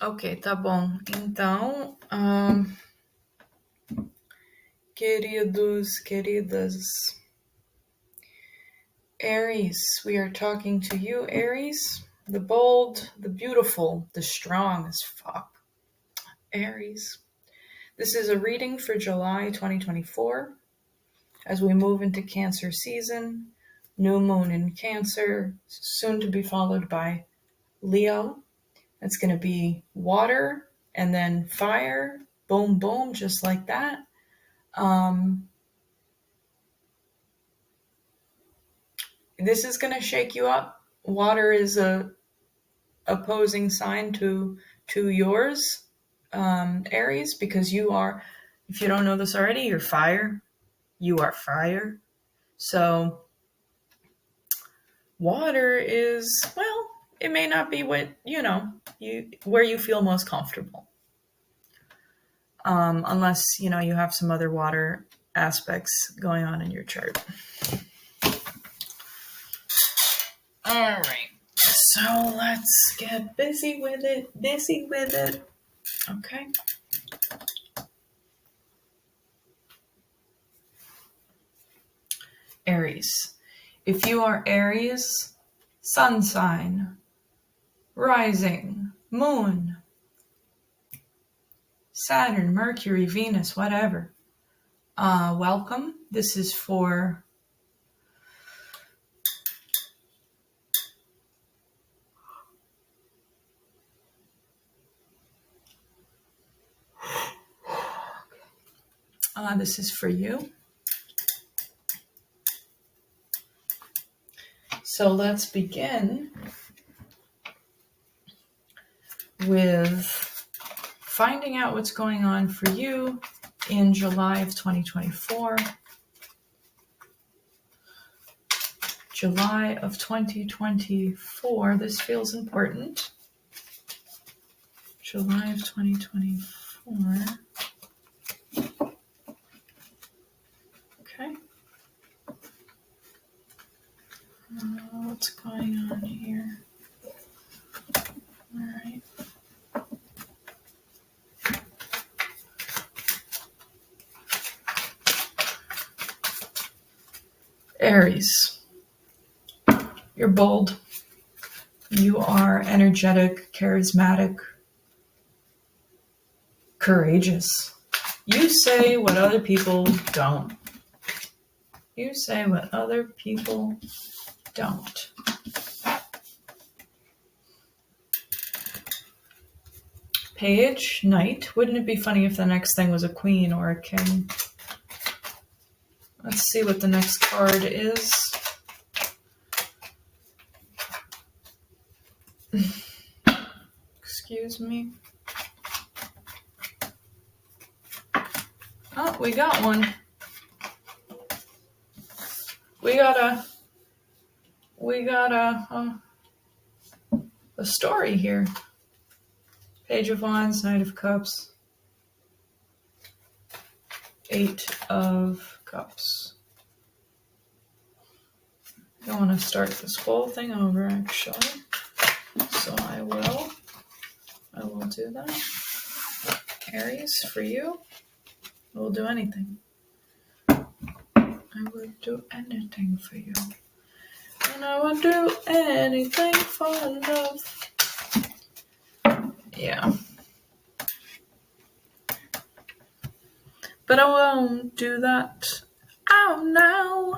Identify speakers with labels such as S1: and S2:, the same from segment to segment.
S1: Ok, tá bom. Então, queridos, queridas, Aries, we are talking to you, Aries, the bold, the beautiful, the strong as fuck. Aries. This is a reading for July 2024 as we move into Cancer season. New moon in Cancer, soon to be followed by Leo. It's going to be water and then fire, boom, boom, just like that. This is going to shake you up. Water is a opposing sign to yours, Aries, because you are, if you don't know this already, you're fire. You are fire. So water is, well, it may not be what, where you feel most comfortable. Unless, you have some other water aspects going on in your chart. All right. So let's get busy with it. Okay. Aries. If you are Aries, sun sign, rising, moon, Saturn, Mercury, Venus, whatever. Welcome. This is for this is for you. So let's begin with finding out what's going on for you in July of 2024. July of 2024. This feels important. July of 2024. Okay. What's going on here? All right. Aries. You're bold. You are energetic, charismatic, courageous. You say what other people don't. You say what other people don't. Page, knight. Wouldn't it be funny if the next thing was a queen or a king? Let's see what the next card is. Excuse me. Oh, we got one. We got a story here. Page of Wands, Knight of Cups, Eight of Cups. I want to start this whole thing over, actually. So I will do that. Aries, for you, I will do anything. I will do anything for you. And I will do anything for love. Yeah. But I won't do that. Oh no.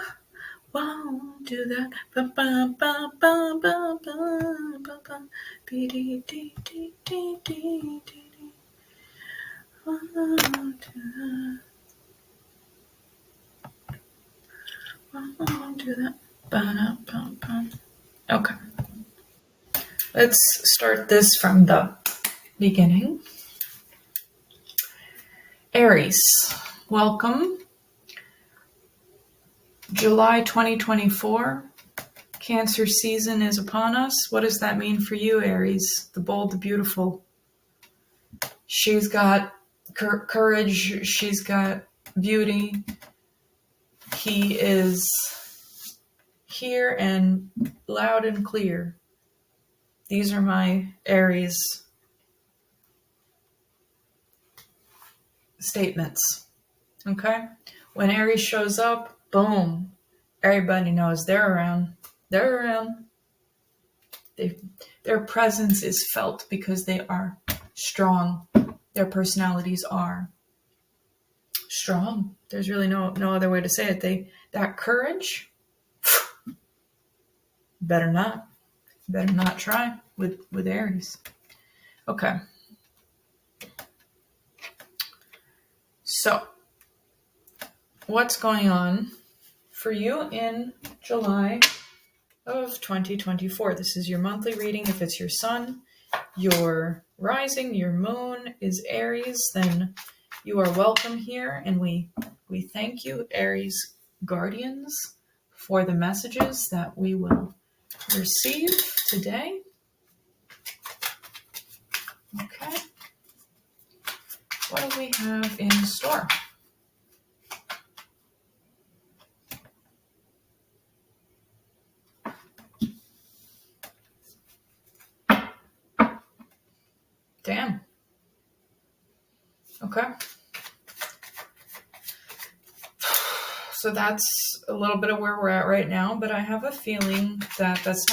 S1: Won't do that. Ba ba ba ba ba ba ba ba. Be dee dee dee dee dee dee. Won't do that. Won't do that. Ba da ba ba. Okay. Let's start this from the beginning. Aries, welcome. July 2024, Cancer season is upon us. What does that mean for you, Aries? The bold, the beautiful. She's got courage. She's got beauty. He is here and loud and clear. These are my Aries statements. Okay? When Aries shows up, boom, everybody knows they're around. They're around. Their presence is felt because they are strong. Their personalities are strong. There's really no other way to say it. That courage, better not try with Aries. Okay. So, what's going on for you in July of 2024? This is your monthly reading. If it's your sun, your rising, your moon is Aries, then you are welcome here, and we thank you, Aries guardians, for the messages that we will receive today. Okay. What do we have in store? Damn. Okay. So that's a little bit of where we're at right now, but I have a feeling that this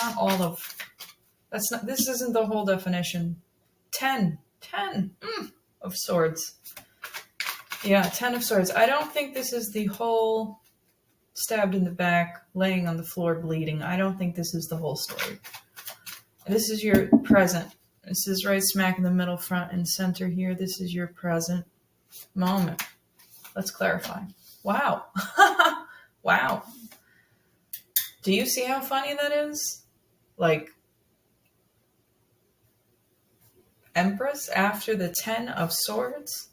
S1: isn't the whole definition. 10 of swords. Yeah, 10 of swords. I don't think this is the whole stabbed in the back, laying on the floor bleeding. I don't think this is the whole story. This is your present. This is right smack in the middle, front and center here. This is your present moment. Let's clarify. Wow. Wow. Do you see how funny that is? Like, Empress after the 10 of swords?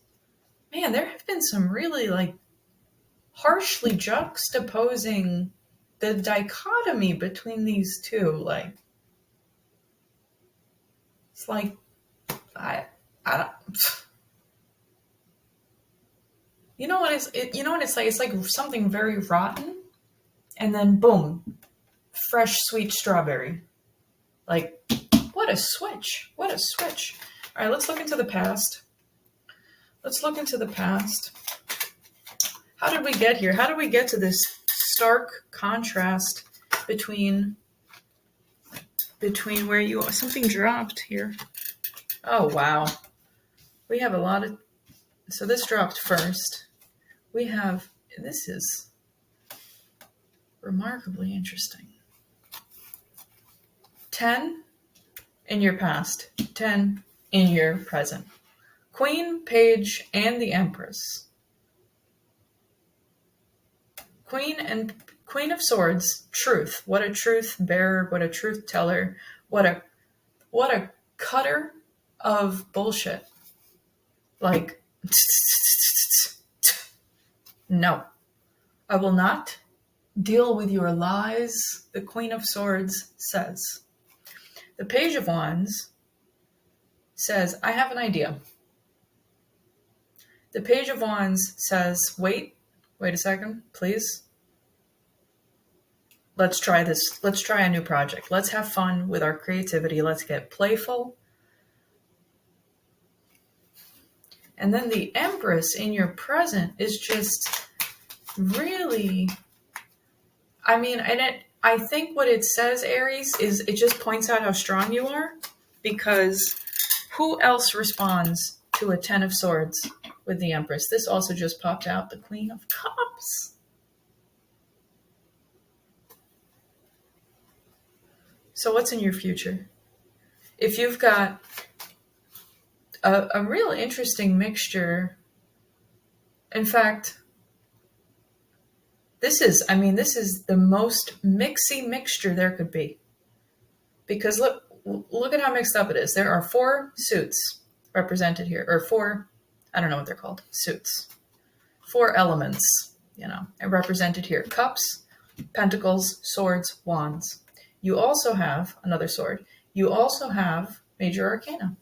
S1: Man, there have been some really, like, harshly juxtaposing the dichotomy between these two. Like, it's like, I don't... You know what it's like? It's like something very rotten, and then boom, fresh sweet strawberry. Like, what a switch! What a switch! All right, let's look into the past. How did we get here? How did we get to this stark contrast between where you are? Something dropped here. Oh wow, we have a lot of. So this dropped first. This is remarkably interesting. 10 in your past, 10 in your present. Queen, Page, and the Empress. Queen of Swords, truth. What a truth bearer, what a truth teller, what a cutter of bullshit. Like, no, I will not deal with your lies, the Queen of Swords says. The Page of Wands says, I have an idea. The Page of Wands says, wait a second, please. Let's try this. Let's try a new project. Let's have fun with our creativity. Let's get playful. And then the Empress in your present is just really, I think what it says, Aries, is it just points out how strong you are, because who else responds to a 10 of swords with the Empress? This also just popped out, the Queen of Cups. So what's in your future? If you've got a real interesting mixture, in fact, this is the most mixy mixture there could be. Because look at how mixed up it is. There are 4 suits represented here, or 4, I don't know what they're called, suits. 4 elements, and represented here. Cups, pentacles, swords, wands. You also have another sword. You also have major arcana.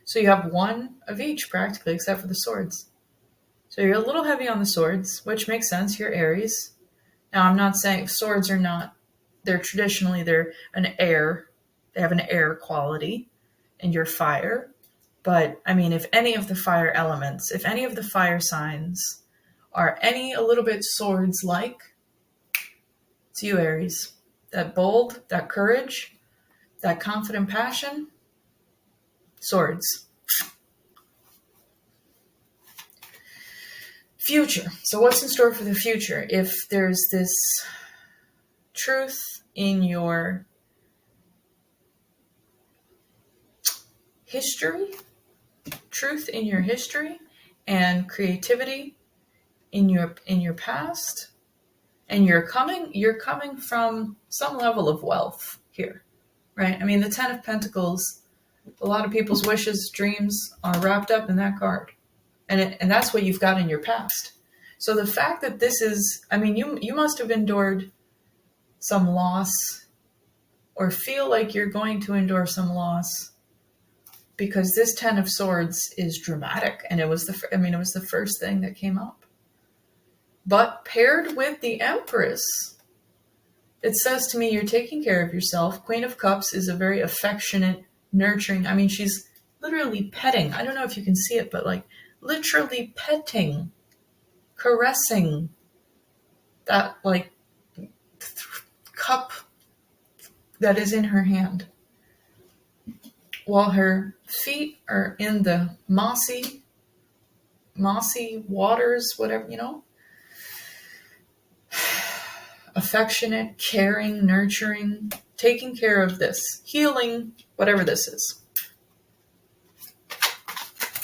S1: So you have 1 of each practically, except for the swords. So you're a little heavy on the swords, which makes sense. You're Aries. Now, I'm not saying swords are not, they're an air. They have an air quality, and you're fire. But I mean, if any of the fire elements, if any of the fire signs are a little bit swords like, it's you, Aries. That bold, that courage, that confident passion, swords. Future. So what's in store for the future? If there's this truth in your history, and creativity in your past, and you're coming from some level of wealth here, right? I mean, the 10 of Pentacles, a lot of people's wishes, dreams are wrapped up in that card. And that's what you've got in your past. So the fact that this is, I mean, you must have endured some loss, or feel like you're going to endure some loss, because this 10 of Swords is dramatic, and it was the first thing that came up. But paired with the Empress, it says to me you're taking care of yourself. Queen of Cups is a very affectionate, nurturing. I mean, she's literally petting. I don't know if you can see it, but like literally petting, caressing that like cup that is in her hand, while her feet are in the mossy waters, whatever, affectionate, caring, nurturing, taking care of this, healing, whatever this is.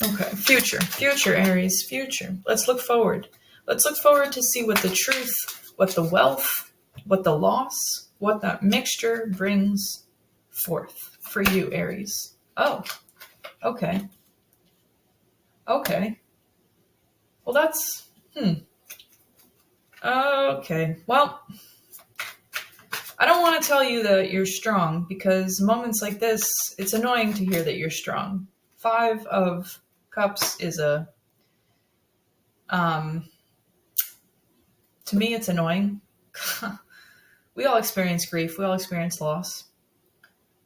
S1: Okay, future, Aries, future. Let's look forward. Let's look forward to see what the truth, what the wealth, what the loss, what that mixture brings forth for you, Aries. Oh, okay. Okay. Well, that's, okay. Well, I don't want to tell you that you're strong, because moments like this, it's annoying to hear that you're strong. 5 of Cups is to me, it's annoying. We all experience grief. We all experience loss.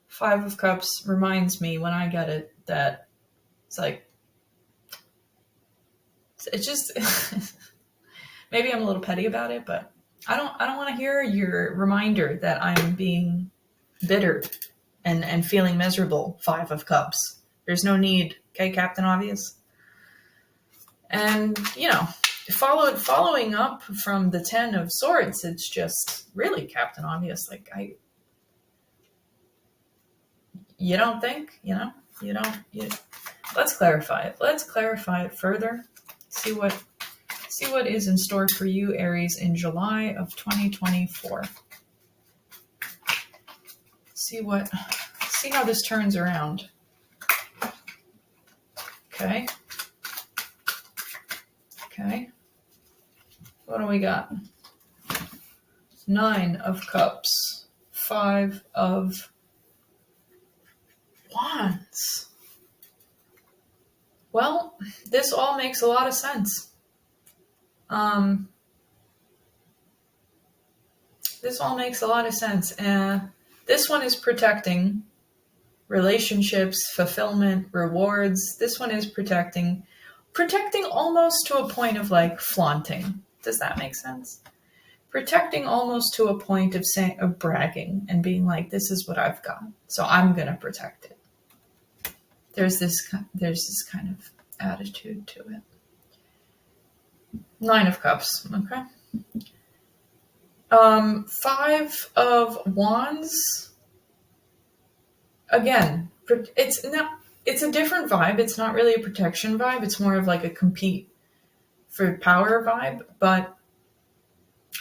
S1: 5 of Cups reminds me, when I get it, that it's like, it's just, maybe I'm a little petty about it, but I don't want to hear your reminder that I'm being bitter and feeling miserable. 5 of Cups. There's no need. Okay, Captain Obvious. And, following up from the 10 of Swords, it's just really Captain Obvious. Like, you don't think, let's clarify it. Let's clarify it further. See what is in store for you, Aries, in July of 2024. See how this turns around. Okay. What do we got? 9 of Cups. 5 of Wands. Well, this all makes a lot of sense. This all makes a lot of sense. This one is protecting relationships, fulfillment, rewards. This one is protecting almost to a point of like flaunting. Does that make sense? Protecting almost to a point of bragging and being like, this is what I've got, so I'm going to protect it. There's this kind of attitude to it. 9 of Cups, okay. 5 of Wands. Again, it's a different vibe. It's not really a protection vibe. It's more of like a compete for power vibe. But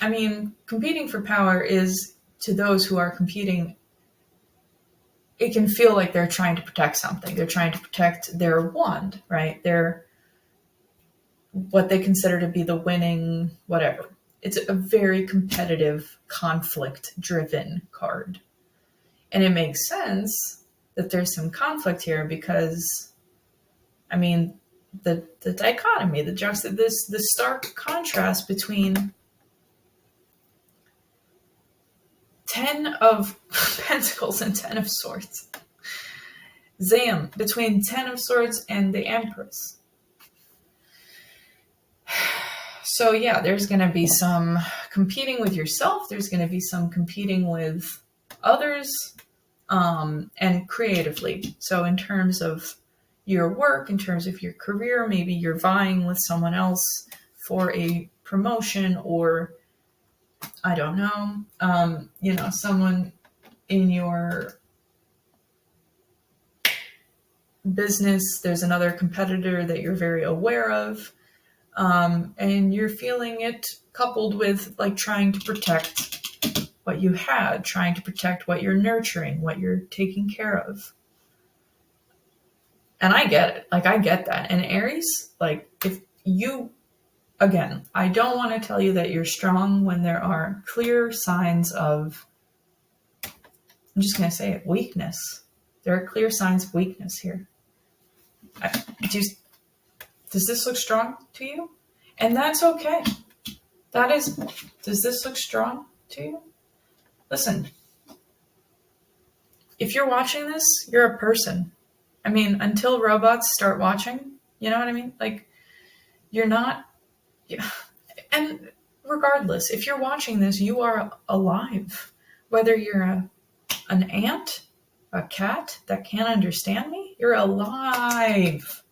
S1: I mean, competing for power is, to those who are competing, it can feel like they're trying to protect something. They're trying to protect their wand, right? Their, what they consider to be the winning whatever. It's a very competitive, conflict-driven card. And it makes sense that there's some conflict here because, I mean, the dichotomy, the stark contrast between 10 of Pentacles and 10 of Swords. Zam, between Ten of Swords and the Empress. So yeah, there's going to be some competing with yourself. There's going to be some competing with others, and creatively. So in terms of your work, in terms of your career, maybe you're vying with someone else for a promotion, or I don't know, someone in your business, there's another competitor that you're very aware of, and you're feeling it coupled with like trying to protect what you had, trying to protect what you're nurturing, what you're taking care of. And I get it. Like, I get that. And Aries, like, if you, again, I don't want to tell you that you're strong when there are clear signs of, I'm just going to say it, weakness. There are clear signs of weakness here. Does this look strong to you? And that's okay. Does this look strong to you? Listen, if you're watching this, you're a person. I mean, until robots start watching, you know what I mean? Like, you're not, and regardless, if you're watching this, you are alive. Whether you're an ant, a cat that can't understand me, you're alive.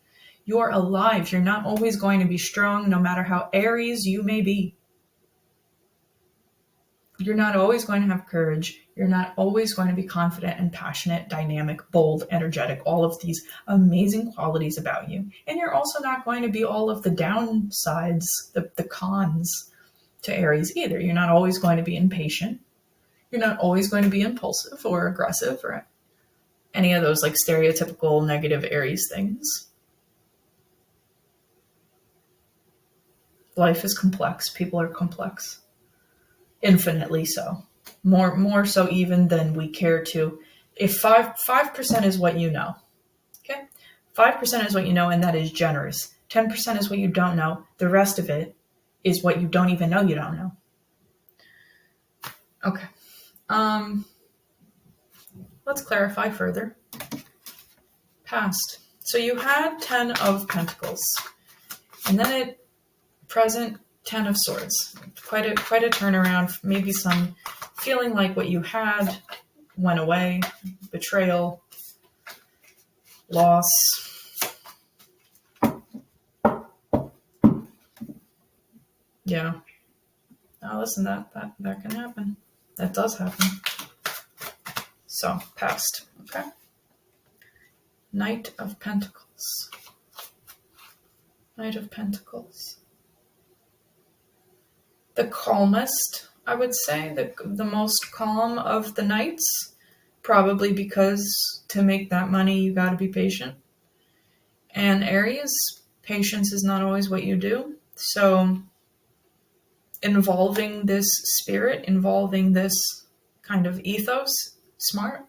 S1: You're alive. You're not always going to be strong, no matter how Aries you may be. You're not always going to have courage. You're not always going to be confident and passionate, dynamic, bold, energetic, all of these amazing qualities about you. And you're also not going to be all of the downsides, the cons to Aries either. You're not always going to be impatient. You're not always going to be impulsive or aggressive or any of those like stereotypical negative Aries things. Life is complex. People are complex. Infinitely so. More so even than we care to. If 5% is what you know, okay? 5% is what you know, and that is generous. 10% is what you don't know. The rest of it is what you don't even know you don't know. Okay. Let's clarify further. Past. So you had 10 of Pentacles, and then it present 10 of Swords. Quite a turnaround. Maybe some feeling like what you had went away. Betrayal. Loss. Yeah. Now listen, that can happen. That does happen. So, past. Okay. Knight of Pentacles. Knight of Pentacles. The calmest, I would say, the most calm of the knights, probably because to make that money, you got to be patient. And Aries, patience is not always what you do. So involving this spirit, involving this kind of ethos, smart.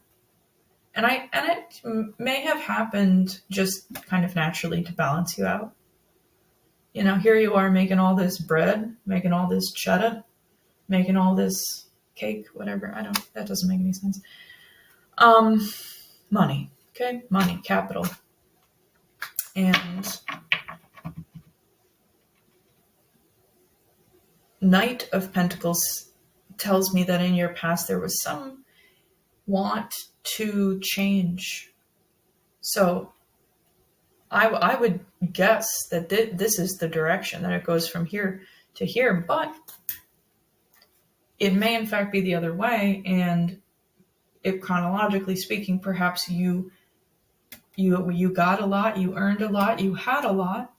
S1: And it may have happened just kind of naturally to balance you out. You know, here you are making all this bread, making all this cheddar, making all this cake, whatever. That doesn't make any sense. Money, okay? Money, capital. And Knight of Pentacles tells me that in your past there was some want to change. So I would guess that this is the direction that it goes from here to here, but it may in fact be the other way, and if chronologically speaking, perhaps you got a lot, you earned a lot, you had a lot,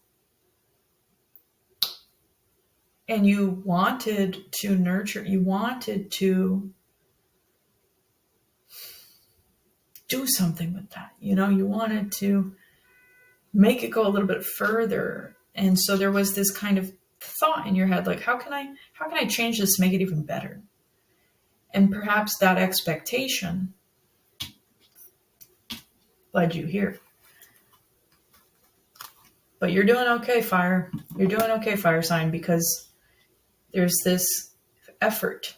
S1: and you wanted to nurture, you wanted to do something with that. You know, you wanted to make it go a little bit further. And so there was this kind of thought in your head, like, how can I change this to make it even better? And perhaps that expectation led you here. But you're doing okay, fire. You're doing okay, fire sign, because there's this effort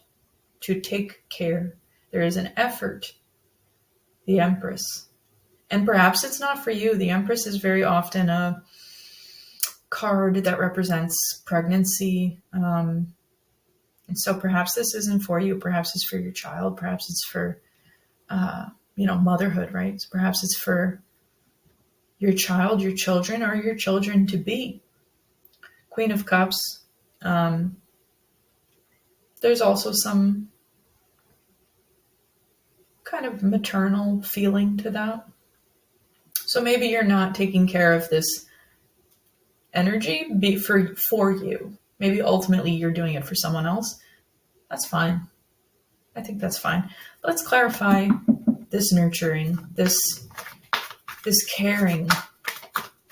S1: to take care. There is an effort, the Empress. And perhaps it's not for you. The Empress is very often a card that represents pregnancy. And so perhaps this isn't for you. Perhaps it's for your child. Perhaps it's for, motherhood, right? So perhaps it's for your child, your children, or your children to be. Queen of Cups. There's also some kind of maternal feeling to that. So maybe you're not taking care of this energy for you. Maybe ultimately you're doing it for someone else. That's fine. I think that's fine. Let's clarify this nurturing, this caring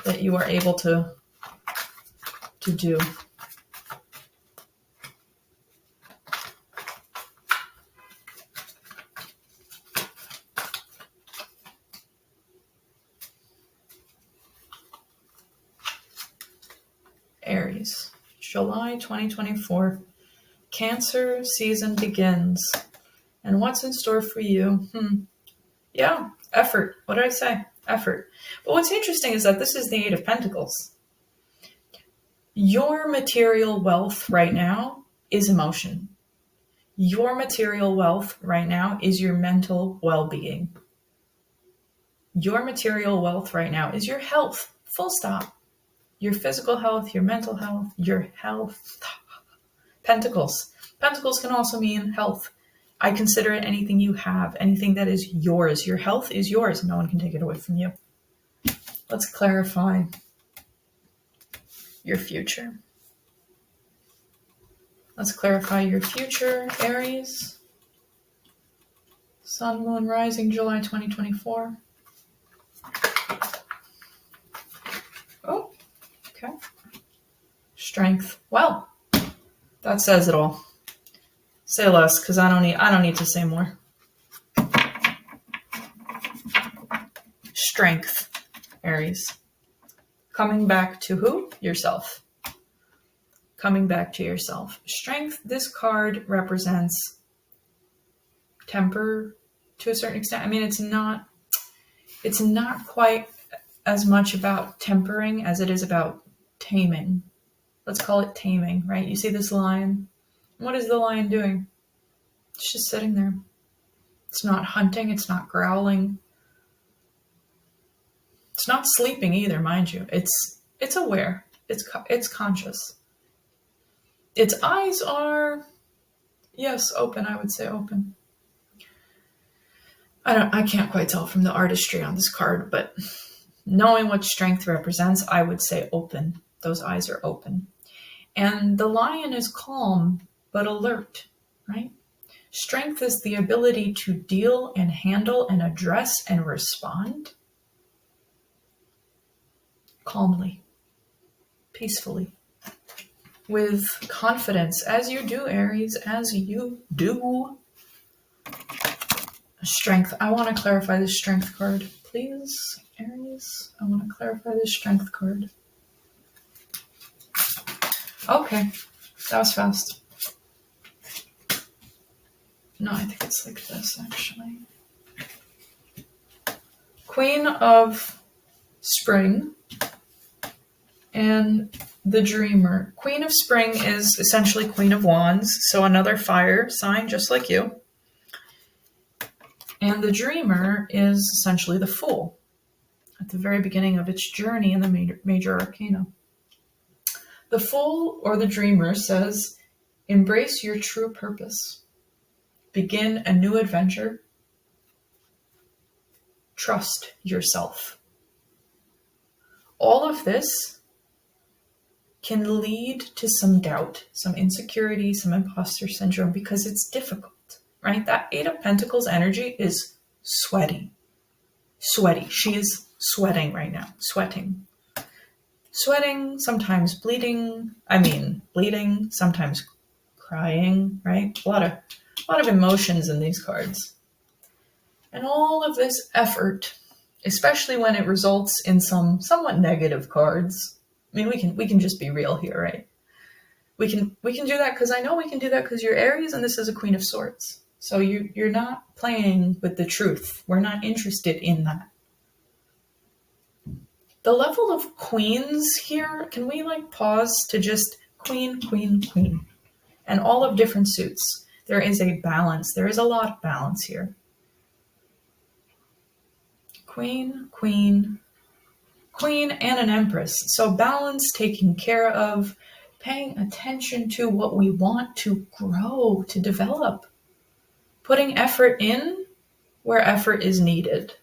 S1: that you are able to do. Aries, July 2024. Cancer season begins. And what's in store for you? Yeah, effort. What did I say? Effort. But what's interesting is that this is the Eight of Pentacles. Your material wealth right now is emotion. Your material wealth right now is your mental well-being. Your material wealth right now is your health. Full stop. Your physical health, your mental health, your health. Pentacles. Pentacles can also mean health. I consider it anything you have, anything that is yours. Your health is yours. No one can take it away from you. Let's clarify your future. Let's clarify your future, Aries. Sun, Moon, Rising, July 2024. Oh, okay. Strength. Well, that says it all. Say less, because I don't need to say more. Strength, Aries. Coming back to who? Yourself. Coming back to yourself. Strength, this card represents temper to a certain extent. I mean, it's not quite as much about tempering as it is about taming. Let's call it taming, right? You see this lion? What is the lion doing? It's just sitting there. It's not hunting. It's not growling. It's not sleeping either, mind you. It's aware. It's conscious. Its eyes are, yes, open. I would say open. I can't quite tell from the artistry on this card, but knowing what strength represents, I would say open. Those eyes are open. And the lion is calm, but alert, right? Strength is the ability to deal and handle and address and respond calmly, peacefully, with confidence, as you do, Aries, as you do. Strength. I want to clarify this strength card, please, Aries. I want to clarify this strength card. Okay, that was fast. No, I think it's like this, actually. Queen of Spring and the Dreamer. Queen of Spring is essentially Queen of Wands, so another fire sign just like you. And the Dreamer is essentially the Fool at the very beginning of its journey in the major arcana. The Fool or the Dreamer says, embrace your true purpose. Begin a new adventure. Trust yourself. All of this can lead to some doubt, some insecurity, some imposter syndrome, because it's difficult, right? That Eight of Pentacles energy is sweaty. She is sweating right now. Sweating, sometimes bleeding, sometimes crying, right? A lot of emotions in these cards. And all of this effort, especially when it results in some somewhat negative cards. I mean, we can just be real here, right? We can do that because I know we can do that because you're Aries and this is a Queen of Swords. So you're not playing with the truth. We're not interested in that. The level of queens here, can we like pause to just queen, queen, queen, and all of different suits. There is a balance. There is a lot of balance here. Queen, queen, queen, and an empress. So balance, taking care of, paying attention to what we want to grow, to develop, putting effort in where effort is needed.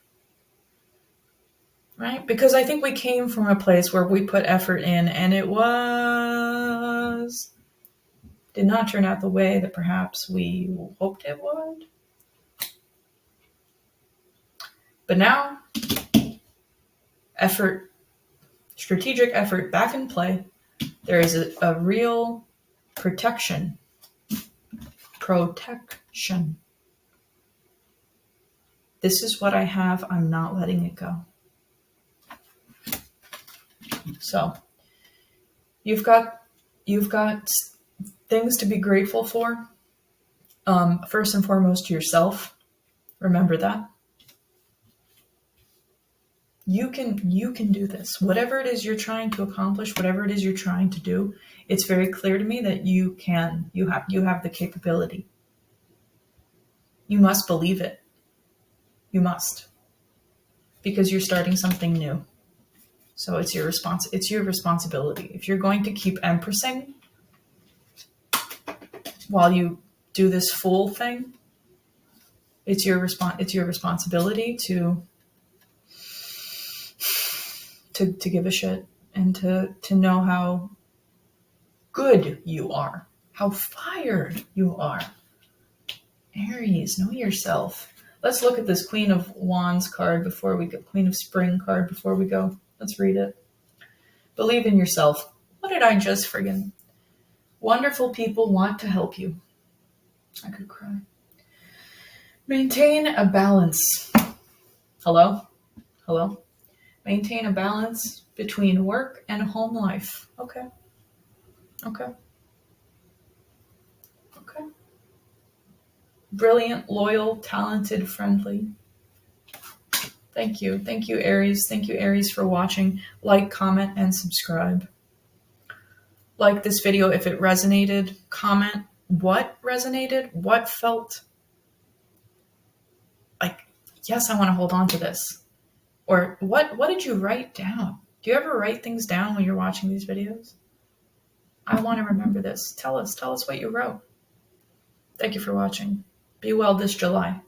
S1: Right? Because I think we came from a place where we put effort in and it did not turn out the way that perhaps we hoped it would. But now, effort, strategic effort back in play. There is a real protection. Protection. This is what I have. I'm not letting it go. So, you've got things to be grateful for. First and foremost, yourself. Remember that. You can do this. Whatever it is you're trying to accomplish, whatever it is you're trying to do, it's very clear to me that you can. You have the capability. You must believe it. You must. Because you're starting something new. So it's your responsibility. If you're going to keep empressing while you do this fool thing, it's your responsibility to give a shit and to know how good you are, how fired you are. Aries, know yourself. Let's look at this Queen of Wands card before we go. Queen of Spring card before we go. Let's read it. Believe in yourself. What did I just friggin'? Wonderful people want to help you. I could cry. Maintain a balance. Hello? Hello? Maintain a balance between work and home life. Okay. Okay. Okay. Brilliant, loyal, talented, friendly. Thank you. Thank you, Aries. Thank you, Aries, for watching. Like, comment, and subscribe. Like this video if it resonated. Comment what resonated, what felt like, yes, I want to hold on to this. Or what did you write down? Do you ever write things down when you're watching these videos? I want to remember this. Tell us what you wrote. Thank you for watching. Be well this July.